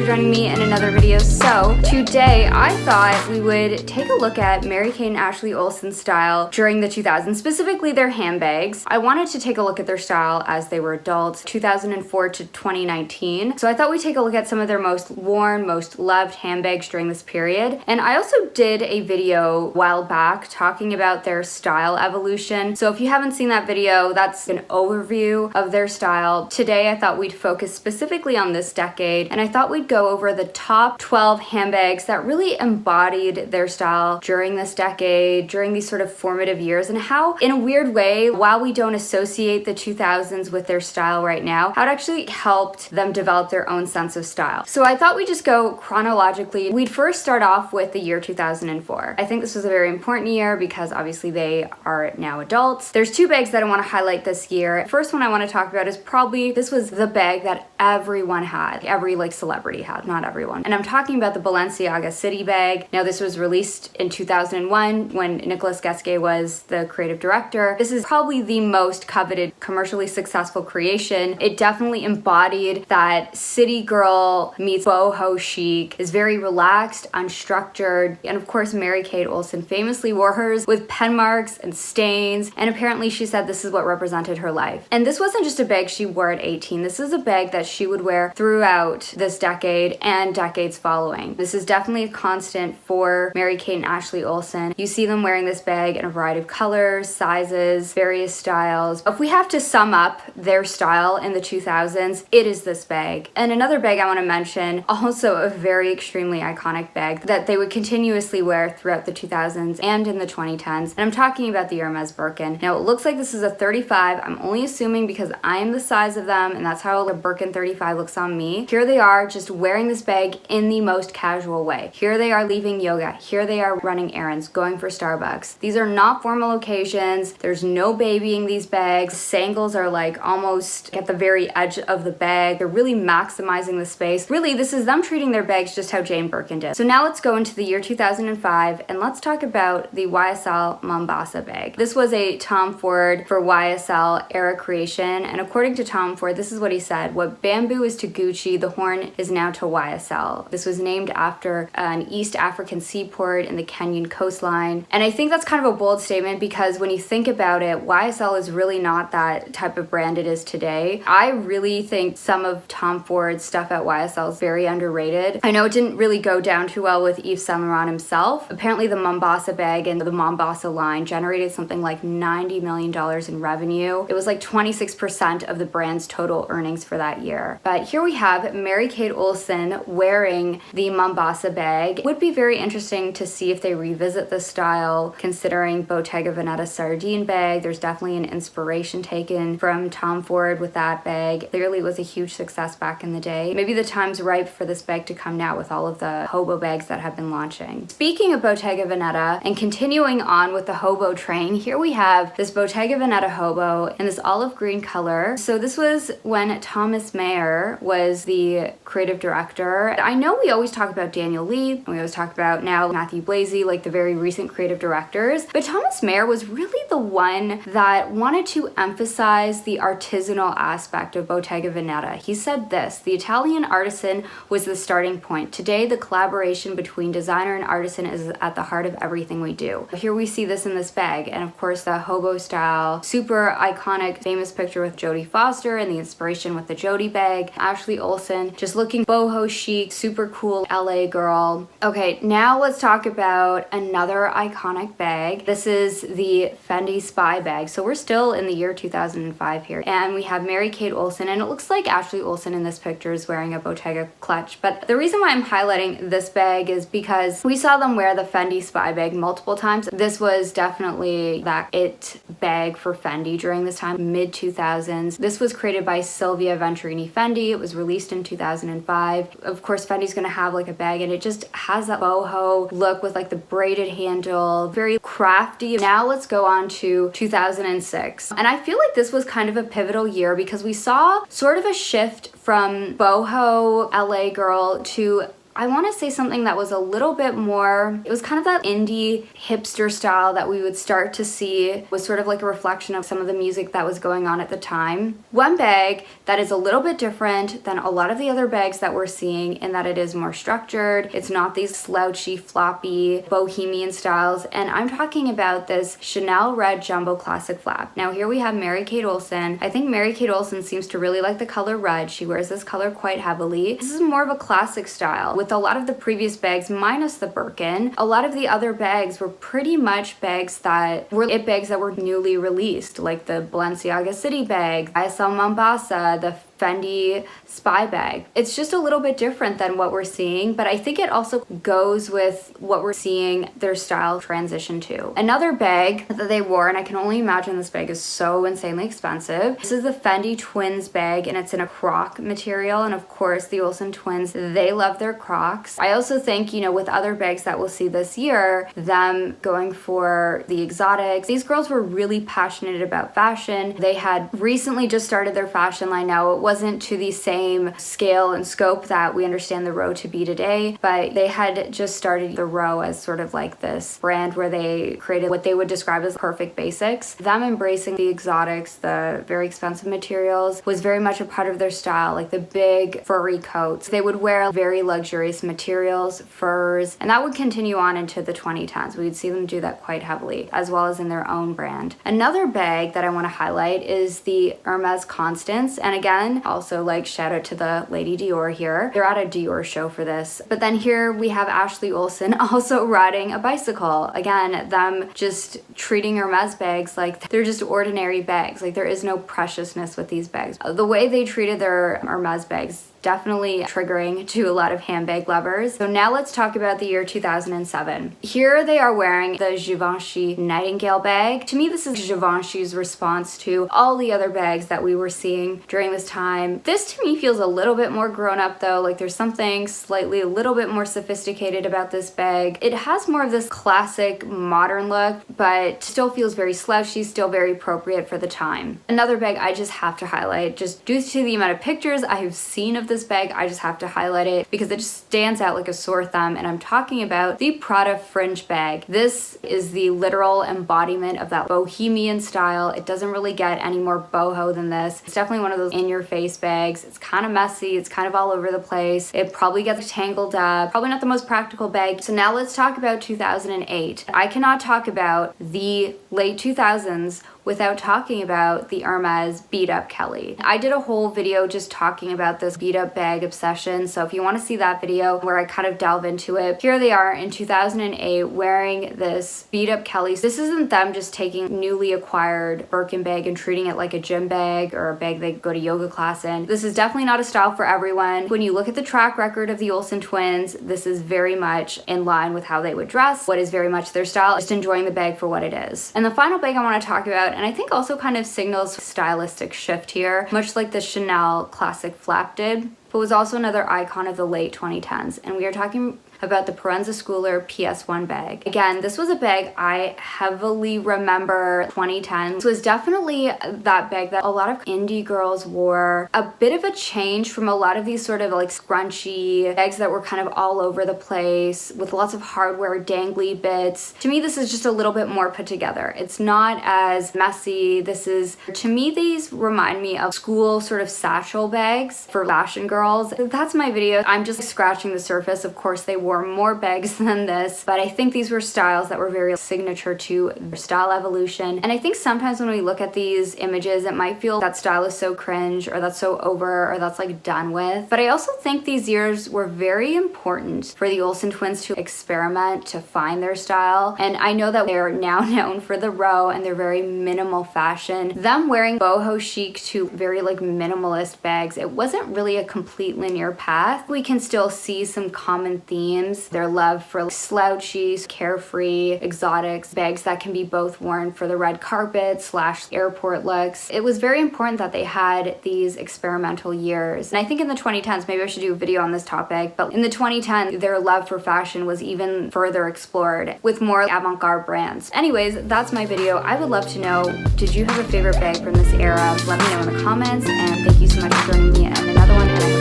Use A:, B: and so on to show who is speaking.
A: for joining me in another video. So today I thought we would take a look at Mary-Kate and Ashley Olsen's style during the 2000s, specifically their handbags. I wanted to take a look at their style as they were adults, 2004 to 2019. So I thought we'd take a look at some of their most worn, most loved handbags during this period. And I also did a video a while back talking about their style evolution. So if you haven't seen that video, that's an overview of their style. Today I thought we'd focus specifically on this decade, and I thought we'd go over the top 12 handbags that really embodied their style during this decade, during these sort of formative years, and how, in a weird way, while we don't associate the 2000s with their style right now, how it actually helped them develop their own sense of style. So I thought we'd just go chronologically. We'd first start off with the year 2004. I think this was a very important year because obviously they are now adults. There's two bags that I want to highlight this year. First one I want to talk about is probably, this was the bag that everyone had. Every celebrity had, not everyone. And I'm talking about the Balenciaga City bag. Now this was released in 2001 when Nicolas Gasquet was the creative director. This is probably the most coveted, commercially successful creation. It definitely embodied that city girl meets boho chic, is very relaxed, unstructured. And of course, Mary-Kate Olsen famously wore hers with pen marks and stains. And apparently she said this is what represented her life. And this wasn't just a bag she wore at 18. This is a bag that she would wear throughout this decade and decades following. This is definitely a constant for Mary-Kate and Ashley Olsen. You see them wearing this bag in a variety of colors, sizes, various styles. If we have to sum up their style in the 2000s, it is this bag. And another bag I want to mention, also a very extremely iconic bag that they would continuously wear throughout the 2000s and in the 2010s. And I'm talking about the Hermes Birkin. Now it looks like this is a 35. I'm only assuming because I'm the size of them and that's how a Birkin 35 looks on me. Here they are just wearing this bag in the most casual way. Here they are leaving yoga. Here they are running errands, going for Starbucks. These are not formal occasions. There's no babying these bags. Sangles are almost at the very edge of the bag. They're really maximizing the space. Really, this is them treating their bags just how Jane Birkin did. So now let's go into the year 2005 and let's talk about the YSL Mombasa bag. This was a Tom Ford for YSL era creation, and according to Tom Ford, this is what he said: "What bamboo is to Gucci, the horn is now to YSL." This was named after an East African seaport in the Kenyan coastline. And I think that's kind of a bold statement because when you think about it, YSL is really not that type of brand it is today. I really think some of Tom Ford's stuff at YSL is very underrated. I know it didn't really go down too well with Yves Saint Laurent himself. Apparently the Mombasa bag and the Mombasa line generated something like $90 million in revenue. It was like 26% of the brand's total earnings for that year. But here we have Mary-Kate Olsen wearing the Mombasa bag. It would be very interesting to see if they revisit the style, considering Bottega Veneta sardine bag. There's definitely an inspiration taken from Tom Ford with that bag. Clearly it was a huge success back in the day. Maybe the time's ripe for this bag to come now with all of the hobo bags that have been launching. Speaking of Bottega Veneta and continuing on with the hobo train, here we have this Bottega Veneta hobo in this olive green color. So this was when Thomas Mayer was the creative director. I know we always talk about Daniel Lee, and we always talk about now Matthew Blazy, like the very recent creative directors, but Thomas Mayer was really the one that wanted to emphasize the artisanal aspect of Bottega Veneta. He said this: "The Italian artisan was the starting point. Today, the collaboration between designer and artisan is at the heart of everything we do." Here we see this in this bag, and of course the hobo style, super iconic, famous picture with Jodie Foster and the inspiration with the Jodie bag. Ashley Olsen just looking boho chic, super cool LA girl. Okay, now let's talk about another iconic bag. This is the Fendi Spy bag. So we're still in the year 2005 here, and we have Mary-Kate Olsen, and it looks like Ashley Olsen in this picture is wearing a Bottega clutch. But the reason why I'm highlighting this bag is because we saw them wear the Fendi Spy bag multiple times. This was definitely that it bag for Fendi during this time, mid 2000s. This was created by Silvia Venturini Fendi. It was released in 2005. Of course, Fendi's gonna have a bag, and it just has that boho look with the braided handle, very crafty. Now let's go on to 2006. And I feel like this was kind of a pivotal year because we saw sort of a shift from boho LA girl to I want to say something that was a little bit more, it was kind of that indie hipster style that we would start to see, was sort of like a reflection of some of the music that was going on at the time. One bag that is a little bit different than a lot of the other bags that we're seeing in that it is more structured. It's not these slouchy, floppy, bohemian styles. And I'm talking about this Chanel Red Jumbo Classic Flap. Now here we have Mary-Kate Olsen. I think Mary-Kate Olsen seems to really like the color red. She wears this color quite heavily. This is more of a classic style. With a lot of the previous bags, minus the Birkin, a lot of the other bags were pretty much bags that were it bags that were newly released, like the Balenciaga City bag, ISL Mombasa, the Fendi Spy bag. It's just a little bit different than what we're seeing, but I think it also goes with what we're seeing their style transition to. Another bag that they wore, and I can only imagine this bag is so insanely expensive. This is the Fendi Twins bag, and it's in a croc material, and of course the Olsen twins, they love their crocs. I also think, you know, with other bags that we'll see this year, them going for the exotics. These girls were really passionate about fashion. They had recently just started their fashion line. Now, it wasn't to the same scale and scope that we understand the Row to be today, but they had just started the Row as sort of like this brand where they created what they would describe as perfect basics. Them embracing the exotics, the very expensive materials, was very much a part of their style, like the big furry coats. They would wear very luxurious materials, furs, and that would continue on into the 2010s. We would see them do that quite heavily, as well as in their own brand. Another bag that I want to highlight is the Hermes Constance, and again, also like shout out to the Lady Dior here. They're at a Dior show for this. But then here we have Ashley Olsen also riding a bicycle. Again, them just treating Hermes bags like they're just ordinary bags. Like there is no preciousness with these bags. The way they treated their Hermes bags, definitely triggering to a lot of handbag lovers. So now let's talk about the year 2007. Here they are wearing the Givenchy Nightingale bag. To me, this is Givenchy's response to all the other bags that we were seeing during this time. This to me feels a little bit more grown up though. Like there's something slightly a little bit more sophisticated about this bag. It has more of this classic modern look, but still feels very slouchy, still very appropriate for the time. Another bag I just have to highlight, just due to the amount of pictures I have seen of this bag, I just have to highlight it because it just stands out like a sore thumb, and I'm talking about the Prada Fringe bag. This is the literal embodiment of that bohemian style. It doesn't really get any more boho than this. It's definitely one of those in-your-face bags. It's kind of messy, it's kind of all over the place. It probably gets tangled up, probably not the most practical bag. So now let's talk about 2008. I cannot talk about the late 2000s without talking about the Hermes Beat Up Kelly. I did a whole video just talking about this beat up bag obsession, so if you want to see that video where I kind of delve into it, here they are in 2008 wearing this Beat Up Kelly. This isn't them just taking newly acquired Birkin bag and treating it like a gym bag or a bag they go to yoga class in. This is definitely not a style for everyone. When you look at the track record of the Olsen twins, this is very much in line with how they would dress, what is very much their style, just enjoying the bag for what it is. And the final bag I want to talk about, and I think also kind of signals stylistic shift here, much like the Chanel Classic Flap did, but was also another icon of the late 2010s. And we are talking about the Parenza Schooler PS1 bag. Again, this was a bag I heavily remember 2010. This was definitely that bag that a lot of indie girls wore. A bit of a change from a lot of these sort of like scrunchy bags that were kind of all over the place with lots of hardware, dangly bits. To me, this is just a little bit more put together. It's not as messy. To me, these remind me of school sort of satchel bags for fashion girls. That's my video. I'm just scratching the surface. Of course, they wore more bags than this, but I think these were styles that were very signature to their style evolution. And I think sometimes when we look at these images, it might feel that style is so cringe, or that's so over, or that's like done with. But I also think these years were very important for the Olsen twins to experiment, to find their style. And I know that they're now known for the Row and their very minimal fashion. Them wearing boho chic to very like minimalist bags, it wasn't really a complete linear path. We can still see some common themes. Their love for slouchy, carefree, exotics, bags that can be both worn for the red carpet / airport looks. It was very important that they had these experimental years. And I think in the 2010s, maybe I should do a video on this topic, but in the 2010s, their love for fashion was even further explored with more avant-garde brands. Anyways, that's my video. I would love to know, did you have a favorite bag from this era? Let me know in the comments, and thank you so much for joining me in another one, and I hope